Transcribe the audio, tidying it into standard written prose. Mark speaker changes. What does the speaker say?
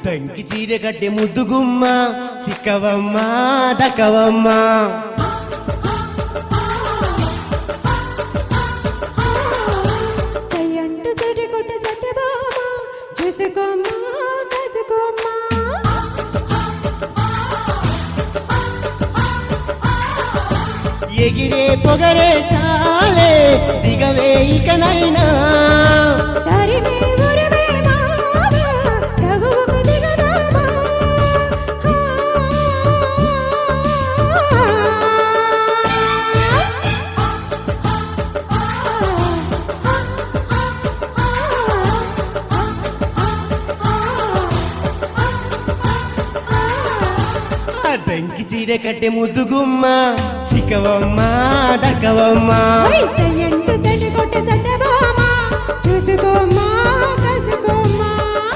Speaker 1: దంకి చీర కట్టె ముద్దుగుమ్మ చిక్కవమ్మ దక్కవమ్మ
Speaker 2: సయ్యంటు సరి కొట్టు సత్యభామ చూసుకోమ్మ కాసుకోమ్మ
Speaker 1: ఎగిరే పొగరే చాలే దిగవే ఇకనైనా
Speaker 2: తరిమే ఉరిమే మావ తగువకు దిగదామా
Speaker 1: దంకి చీర కట్టె ముద్దుగుమ్మ చిక్కవమ్మ దక్కవమ్మ
Speaker 2: సయ్యంటు సరి కొట్టు సత్యభామ చూసుకోమ్మ